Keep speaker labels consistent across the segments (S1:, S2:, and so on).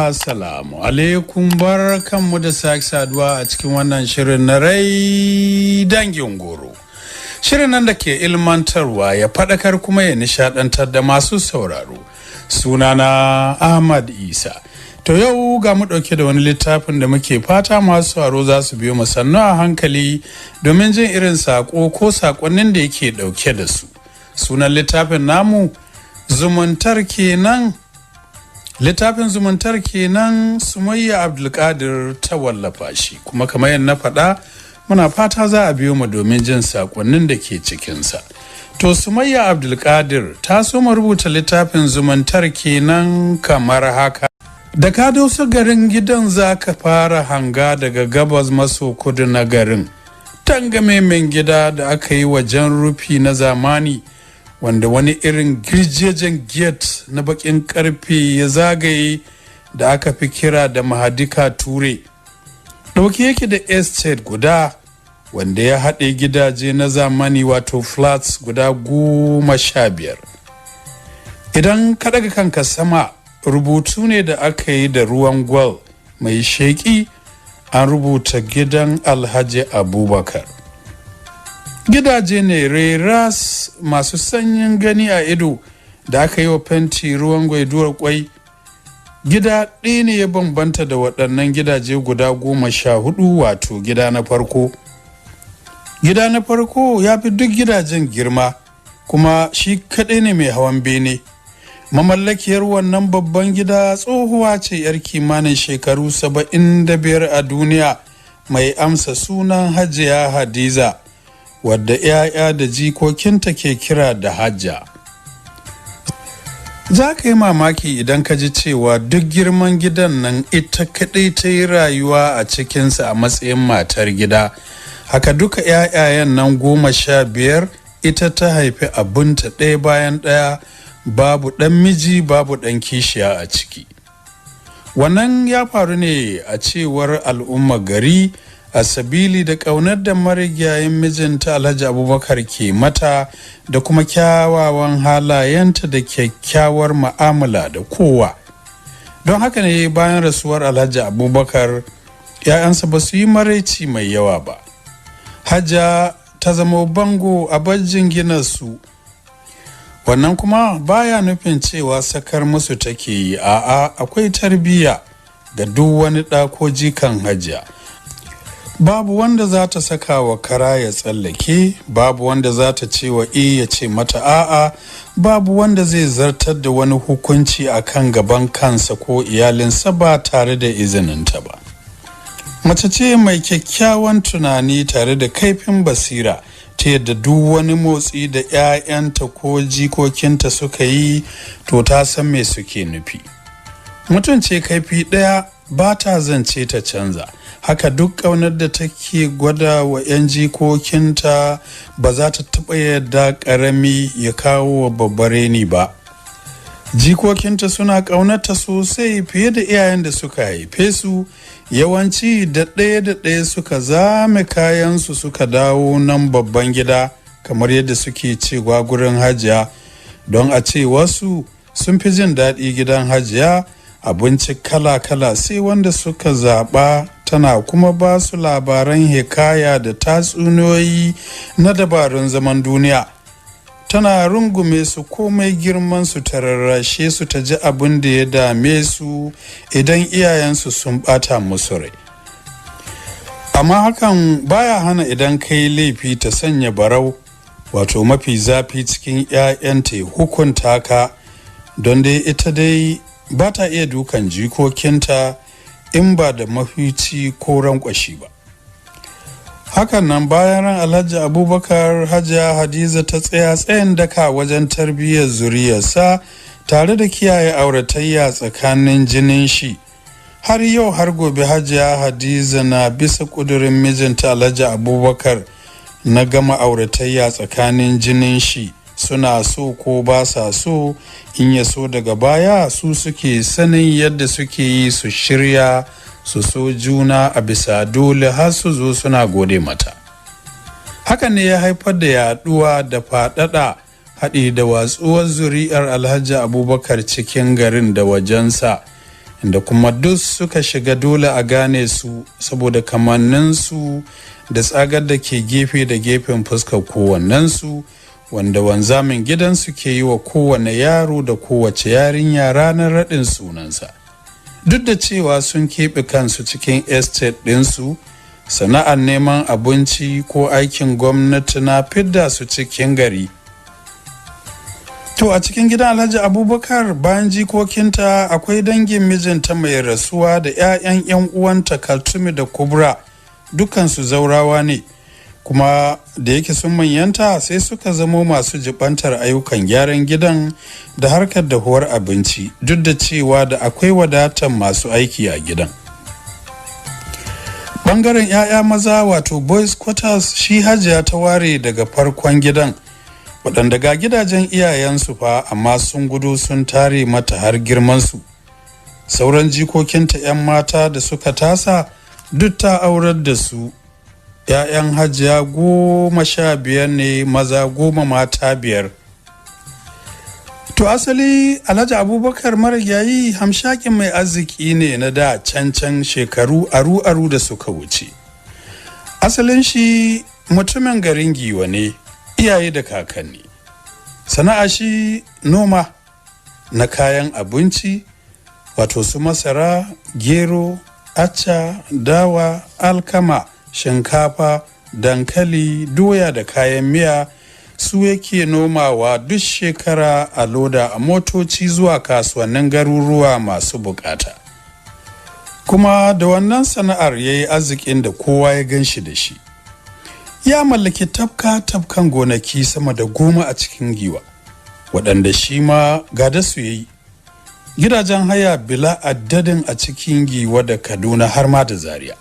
S1: Assalamu alaikum, bar kanmu da sake saduwa a cikin wannan shirin na rai dangin goro. Shirin nan da ke ilmantarwa ya faɗakar kuma ya nishaɗantar da masu sauraro. Sunana Ahmad Isa. To yau ga mu ɗauke da wani littafin da muke fata masu sauraro za su biyo mu sannu a hankali domin jin irin saƙo ko saƙonnin da yake ɗauke da su. Sunan littafin namu zumuntar kenan. Littafin zumuntar kenan Sumayya Abdulkadir ta wallafa shi, kuma kamar yadda na faɗa muna fata za a biyo mu domin jin saƙonnin da ke cikinsa. To Sumayya Abdulkadir ta so mu rubuta littafin zumuntar kenan kamar haka. Da ka dosa garin gidan za ka fara hanga daga gabas maso kudu na garin. Tangamemen gida da aka yi wajen rufi na zamani, wanda wani irin girjejen gate na bakin karfe ya zagaye da aka fi kira da mahadika ture. Ɗauke yake da estate guda wanda ya haɗe gidaje na zamani wato flats guda 15. Idan ka ɗaga kanka sama, rubutu ne da aka yi da ruwan gwal mai sheƙi, an rubuta gidan Alhaji Abubakar. Gidaje ne reras masu sanyin gani a ido da aka yi wa fenti ruwan gwaiduwar kwai. Gida ɗaya ne ya bambanta da waɗannan gidaje guda 14, wato gida na farko. Gida na farko ya fi duk gidajen girma, kuma shi kaɗai ne mai hawan bene. Mamallakiyar wannan babban gida tsohuwa ce 'yar kimanin shekaru 75 a duniya, mai amsa sunan Hajiya Hadiza, wadda 'ya'ya da jikokinta ke kira da Hajja. Za ka yi mamaki idan ka ji cewa duk girman gidan nan ita kaɗai ta yi rayuwa a cikinsa a matsayin matar gida. Haka duka 'ya'yayen nan 15 ita ta haifi abinta ɗaya bayan ɗaya, babu ɗan miji babu ɗan kishiya a ciki. Wannan ya faru ne a cewar al'umma gari, a sabili da ƙaunar da marigayin mijinta Alhaji Abubakar ke mata da kuma kyawawan halayenta da kyakkyawar ma'amala da kowa. Don haka ne bayan rasuwar Alhaji Abubakar, 'ya'yansa ba su yi maraici mai yawa ba. Hajja ta zama bango a bajin ginarsu. Wannan kuma baya nufin cewa sakar musu take yi, a'a, akwai tarbiyya ga duk wani ɗa ko jikan Hajja. Babu wanda za ta saka wa kara ya tsallake, babu wanda za ta ce wa ya ce mata a'a, babu wanda zai zartar da wani hukunci a kan gaban kansa ko iyalinsa ba tare da izininta ba. Mace ce mai kyakkyawan tunani tare da kaifin basira, ta yadda duk wani motsi da 'ya'yanta ko jikokinta suka yi to ta san me suke nufi. Mutum ce kaifi ɗaya, ba ta zance ta canza. Haka duk ƙaunar da take gwada wa 'yan jikokinta ba za ta taɓa yadda ƙarami ya kawo wa babbareni ba. Jikokinta suna ƙaunarta sosai fiye da iyayen da suka haife su. Yawanci da ɗaya suka zame kayansu suka dawo nan babban gida, kamar yadda suke cewa gurin Hajiya, don a ce wasu sun fi jin daɗi gidan Hajiya. Abinci kala-kala sai wanda suka zaɓa, tana kuma ba su labaran hikaya da tatsuniyoyi na dabarun zaman duniya. Tana rungume su komai girman su, ta rarrashe su, ta ji abin da ya dame su idan iyayensu sun bata musu rai. Amma hakan baya hana idan kai laifi ta sanya barau, wato mafi zafi cikin 'ya'yanta ya hukunta ka, don dai ita dai ba ta iya dukan jikokinta in ba da mafici ko rankwashi ba. Hakan nan bayan ran Alhaji Abubakar, Hajiya Hadiza ta tsaya tsayin daka wajen tarbiyyar zuriyarsa tare da kiyaye auratayya tsakanin jinin shi. Har yau har gobe Hajiya Hadiza na bisa ƙudurin mijinta Alhaji Abubakar na gama auratayya tsakanin jinin shi. Suna so ko ba sa so, in ya so daga baya su suke sanin yadda suke yi su shirya su so juna a bisa dole har su zo suna gode mata. Haka ne ya haifar da yaduwa da faɗaɗa haɗi da watsuwar zuri'ar Alhaji Abubakar cikin garin da wajensa, inda kuma duk suka shiga dole a gane su saboda kamanninsu da tsagar da ke gefe da gefen fuskar kowannensu, wanda wanzamin gidansu ke yi wa kowane yaro da kowace yarinya ranar raɗin sunansa. Duk da cewa sun keɓe kansu cikin estate ɗinsu, sana'ar neman abinci ko aikin gwamnati na fidda su cikin gari. To a cikin gidan Alhaji Abubakar bayan jikokinta akwai dangin mijinta mai rasuwa da 'ya'yan 'yan uwanta Kaltumi da Kubra, dukansu zaurawa ne, kuma da yake sun manyanta sai suka zamo masu jibantar ayyukan gyaran gidan da harkar dahuwar abinci, duk da cewa da akwai wadatar masu aiki a gidan. Bangaren 'ya'ya maza wato boys quarters shi Hajiya ta ware daga farkon gidan, waɗanda ga gidajen iyayensu fa amma sun gudu sun tare mata har girmansu. Sauran jikokinta 'yan mata da suka tasa duk ta aurar da su. 'Ya'yan Hajiya 15 ne, maza 10 mata 5. To asali Alhaji Abubakar marigayi hamshakin mai arziki ne na da can shekaru aru da suka wuce. Asalin shi mutumin garin Giwa ne, iyaye da kakanni. Sana'a shi noma na kayan abinci, wato su masara, gero, acca, dawa, alkama, shinkafa, dankali, doya da kayan miya su yake nomawa duk shekara a loda a motoci zuwa kasuwannin garuruwa masu bukata. Kuma da wannan sana'ar ya yi arzikin da kowa ya gan shi da shi. Ya mallaki tafkan gonaki sama da 10 a cikin Giwa, waɗanda shi ma gada su yi. Gidajen haya bila addadin a cikin Giwa da Kaduna har ma da Zaria.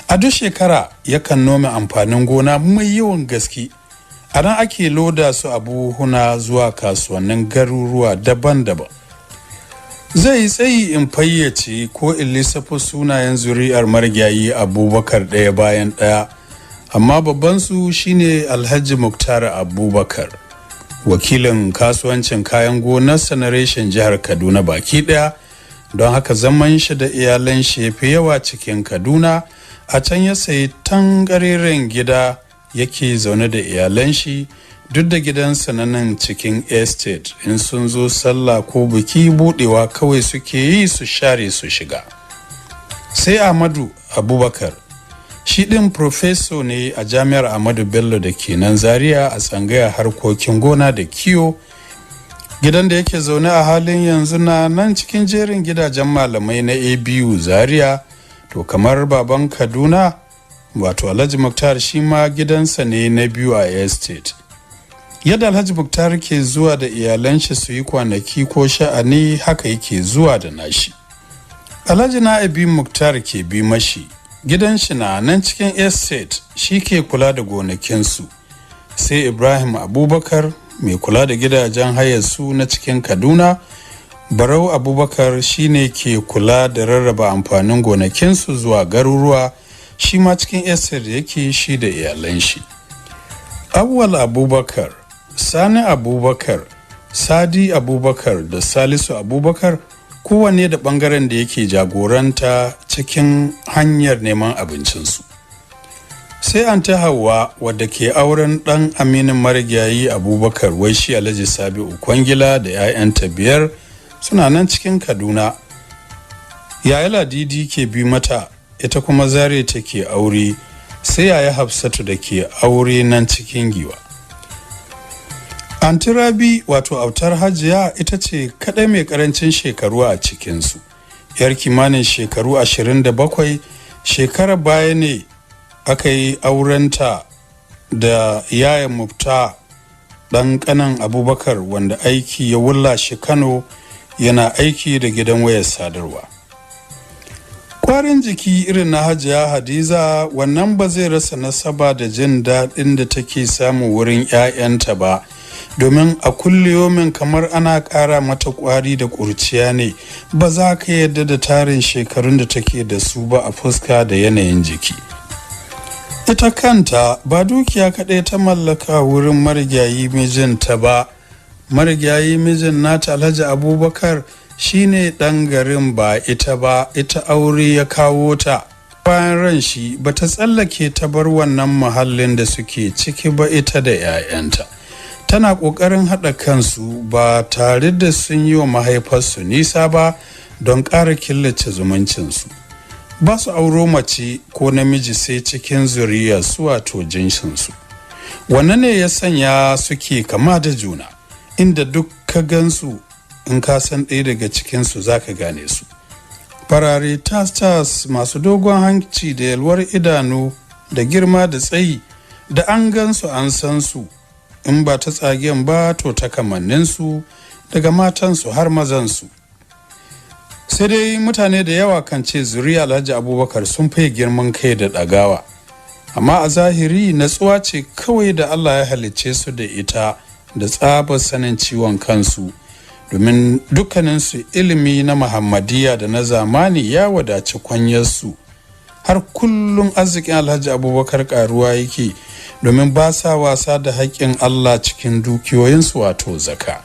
S1: A duk shekara yakan nome amfanin gona mai yawan gaske. A nan ake loda su a buhuna zuwa kasuwannin garuruwa daban-daban. Zai yi tsayi in fayyace ko in lissafa sunayen zuri'ar marigayi Abubakar ɗaya bayan ɗaya, amma babbansu shine Alhaji Muktar Abubakar, wakilin kasuwancin kayan gonarsa na reshen jihar Kaduna baki ɗaya, don haka zaman shi da iyalan shi ya fi yawa cikin Kaduna. A can ya sayi tangareren gida yake zaune da iyalan shi, duk da gidansa na nan cikin estate in sun zo sallah ko biki budewa kawai suke yi su share su shiga. Sai Ahmadu Abubakar, shi ɗin professor ne a jami'ar Ahmadu Bello da ke nan Zaria a tsangayar harkokin gona da kiwo. Gidan da yake zaune a halin yanzu na nan cikin jerin gidajen malamai na ABU Zaria. To kamar baban Kaduna wato Alhaji Muktar shi ma gidansa ne na biyu a estate. Yadda Alhaji Muktar ke zuwa da iyalan shi su yi kwanaki ko sha'ani, haka yake zuwa da nashi. Alhaji Na'ibi Muktar ke bi mashi, gidan shi na nan cikin estate, shi ke kula da gonakinsu. Sai Ibrahim Abubakar mai kula da gidajen hayar su na cikin Kaduna. Barau Abubakar shine ke kula da rarraba amfanin gonakinsu zuwa garuruwa, shi ma cikin estate yake shi da iyalan shi. Awwal Abubakar, Sani Abubakar, Sadi Abubakar da Salisu Abubakar kowanne da bangaren da yake jagoranta cikin hanyar neman abincinsu. Sai an ta Hauwa wadda ke auren ɗan aminin marigayi Abubakar, wai shi Alhaji Sabi'u Kwangila da 'ya'yanta 5 suna nan cikin Kaduna. Yaya Ladidi ke bi mata, ita kuma Zare take aure. Sai yaya Hafsatu da ke aure nan cikin Giwa. Anti Rabi wato autar Hajiya ita ce kadai mai karancin shekaru a cikinsu, yar kimanin shekaru 27. Shekarar baya ne aka yi aurenta da yaya Mufta ɗan ƙanan Abubakar, wanda aiki ya wulla shi Kano, yana aiki da gidan wayar sadarwa. Kwarin jiki irin na Hajiya Hadiza wannan ba zai rasa nasaba da jin daɗin da take samu wurin 'ya'yanta ba, domin a kulliyomin kamar ana ƙara mata ƙwari da ƙurciya ne. Ba za ka yadda da tarin shekarun da take da su ba a fuska da yanayin jiki. Ita kanta ba dukiya kaɗai ta mallaka wurin marigayi mijinta ba. Marigayi mijin nata Alhaji Abubakar shine ɗan garin ba ita ba, ita aure ya kawo ta. Bayan ran shi ba ta tsallake ta bar wannan muhallin da suke ciki ba ita da 'ya'yanta. Tana ƙoƙarin haɗa kansu ba tare da sun yi wa mahaifarsu nisa ba don ƙara killace zumuncinsu. Ba su auro mace ko namiji sai cikin zuriyarsu wato jinsinsu. Wannan ne ya sanya suke kama da juna, inda duk ka gansu in ka san ɗaya daga cikinsu za ka gane su. Farare tas masu dogon hanci da yalwar idanu da girma da tsayi, da an gansu an san su, in ba ta tsagen ba to ta kamanninsu, daga matansu har mazansu. Sai dai mutane da yawa kan ce zuriya Alhaji Abubakar sun fi girman kai da ɗagawa, amma a zahiri natsuwa ce kawai da Allah ya halicce su da ita, da tsabar sanin ciwon kansu, domin dukkaninsu ilimi na Muhammadiyya da na zamani ya wadaci kwanyarsu. Har kullum arzikin Alhaji Abubakar karuwa yake, domin ba sa wasa da haƙƙin Allah cikin dukiyoyinsu wato zaka.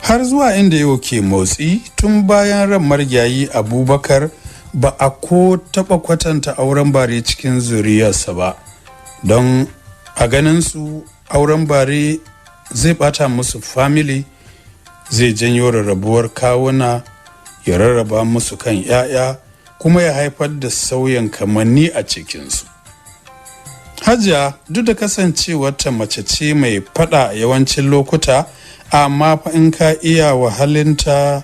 S1: Har zuwa inda yau ke motsi, tun bayan ran margayi Abubakar ba a ko taɓa kwatanta auren bare cikin zuriyarsa ba, don a ganin su auren bare zai bata musu family, zai janyo rarrabuwar kawuna, ya rarraba musu kan 'ya'ya, kuma ya haifar da sauyin kamanni a cikinsu. Hajiya duk da kasancewarta mace ce mai fada yawancin lokuta, amma fa in ka iya wahalinta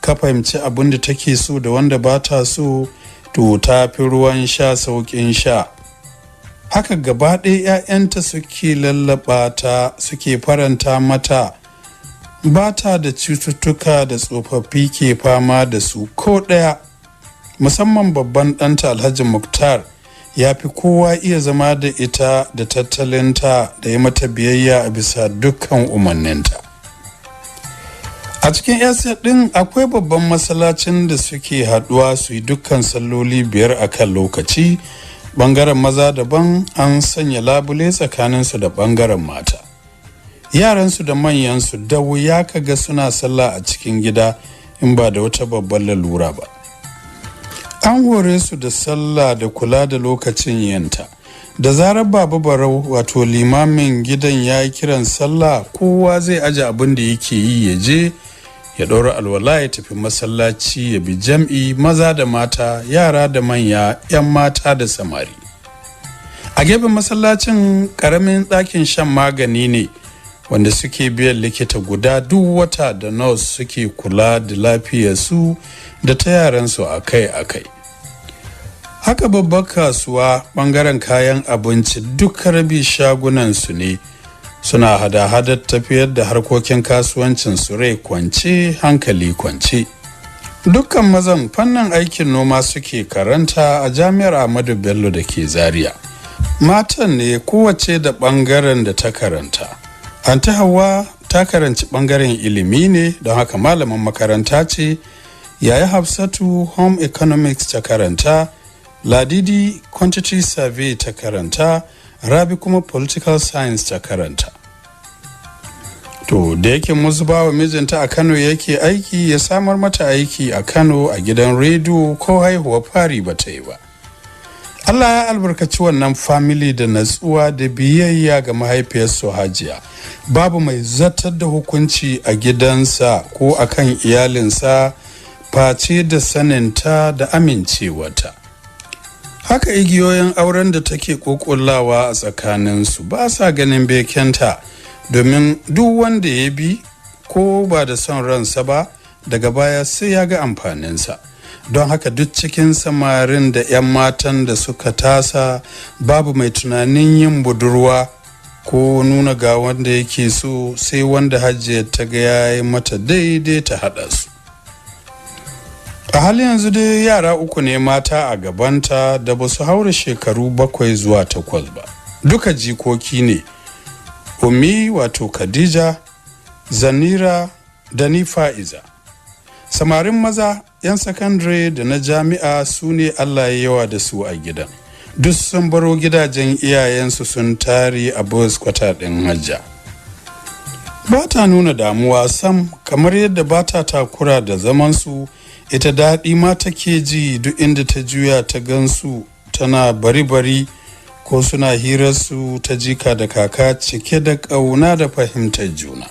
S1: ka fahimci abin da take so da wanda ba ta so, to ta fi ruwan sha sauƙin sha. Haka gaba ɗaya 'ya'yanta suke lallaba ta, suke faranta mata. Ba ta da cututtuka da tsofaffi ke fama da su ko ɗaya. Musamman babban ɗanta Alhaji Muktar ya fi kowa iya zama da ita da tattalinta da yi mata biyayya a bisa dukkan umarninta. A cikin yasa ɗin akwai babban masallacin da suke haɗuwa su yi dukkan salloli 5 a kan lokaci. Ɓangaren maza daban, an sanya labule tsakaninsu da ɓangaren mata. Yaransu da manyansu da wuya ka ga suna sallah a cikin gida in ba da wata babban lalura ba. An hore su da sallah da kula da lokacin yanta. Da zarar baba barau wato limamin gidan ya yi kiran sallah, kowa zai aje abin da yake yi ya je ya ɗaura alwala ya tafi masallaci ya bi jam'i, maza da mata, yara da manya, 'yan mata da samari. A gefen masallacin ƙaramin ɗakin shan magani ne wanda suke biyan likita guda duk wata, da nurse suke kula da lafiyarsu da ta yaransu akai-akai. Haka babbar kasuwa, ɓangaren kayan abinci, duk rabi shagunansu ne, suna hada-hadar tafiyar da harkokin kasuwancin su rai kwance hankali kwance. Dukkan mazan fannin aikin noma suke karanta a jami'ar Ahmadu Bello da ke Zaria. Matan ne kowace da ɓangaren da ta karanta. Anti Hauwa ta karanci ɓangaren ilimi ne, don haka malamin makaranta ce. Yaya Hafsatu home economics ta karanta, Ladidi quantity survey ta karanta, Rabi kuma political science ta karanta. To da yake Musbawa mijinta a Kano yake aiki, ya samar mata aiki a Kano a gidan rediyo, ko haihuwa fari ba ta yi ba. Allah ya albarkaci wannan family da natsuwa da biyayya ga mahaifiyarsu Hajiya. Babu mai zartar da hukunci a gidansa ko akan iyalinsa face da saninta da amincewarta. Haka igiyoyin auren da take kokullawa a tsakaninsu ba sa ganin bekenta, domin duk wanda ya bi ko ba da son ransa ba, daga baya sai ya ga amfaninsa. Don haka duk cikin samarin da 'yan matan da suka tasa, babu mai tunanin yin budurwa ko nuna ga wanda yake so, sai wanda Hajiya ta ga ya yi mata daidai ta haɗa su. A halin yanzu dai yara 3 ne mata a gabanta da ba su haura shekaru 7 zuwa 8 ba. Duka jikoki ne, Ummi wato Khadija, Zanira da ni Fa'iza. Samarin maza 'yan sakandare da na jami'a su ne Allah ya yawa da su a gidan. Duk sun baro gidajen iyayensu sun tare a bus kwata ɗin Hajja. ba ta nuna damuwa sam, kamar yadda ba ta takura da zamansu. Ita daɗi ma take ji duk inda ta juya ta gansu tana bari-bari ko suna hirarsu ta jika da kaka cike da ƙauna da fahimtar juna.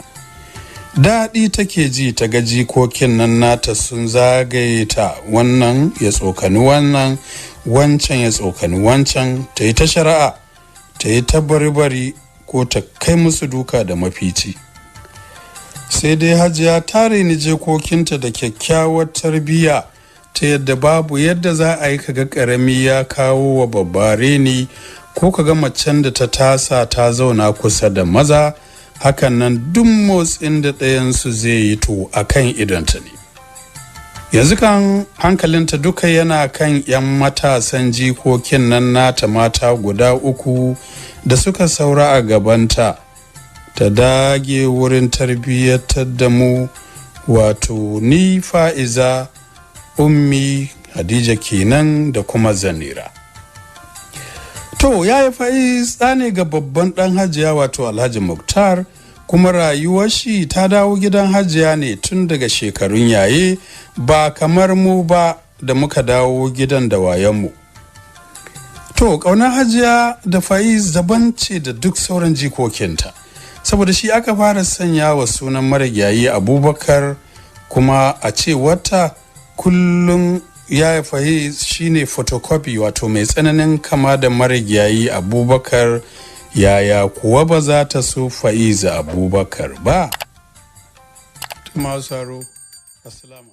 S1: Daɗi take ji ta ga jikokin nan nata sun zagaye ta, wannan ya tsokani wannan, wancan ya tsokani wancan, ta yi ta shari'a, ta yi ta bari-bari ko ta kai musu duka da mafici. Sai dai Hajiya ta raini jikokinta da kyakkyawar tarbiyya ta yadda babu yadda za a yi kaga ƙarami ya kawo wa babba reni ko kaga macen da ta tasa ta zauna kusa da maza. Hakan nan duk motsin da ɗayansu zai yi to a kan idonta ne. Yanzu kan hankalinta duka yana kan 'yan matasan jikokin nan nata mata guda 3 da suka saura a gabanta. Ta dage wurin tarbiyyatar da mu, wato ni Fa'iza, Ummi, Hadija kenan da kuma Zanira. To ya yi Fa'iz ne ga babban ɗan Hajiya wato Alhaji Muktar, kuma rayuwar shi ta dawo gidan Hajiya ne tun daga shekarun yaye, ba kamar mu ba da muka dawo gidan da wayanmu. To ƙaunar Hajiya da Fa'iz daban ce da duk sauran jikokinta, saboda shi aka fara sanya wa sunan marigayi Abubakar, kuma a ce wata kullum ya Fa'iz shine photocopy, wato mai tsananin kama da marigayi Abubakar. Yaya kuwa ba za ta so Fa'iza Abubakar ba? Tuma saro, assalamu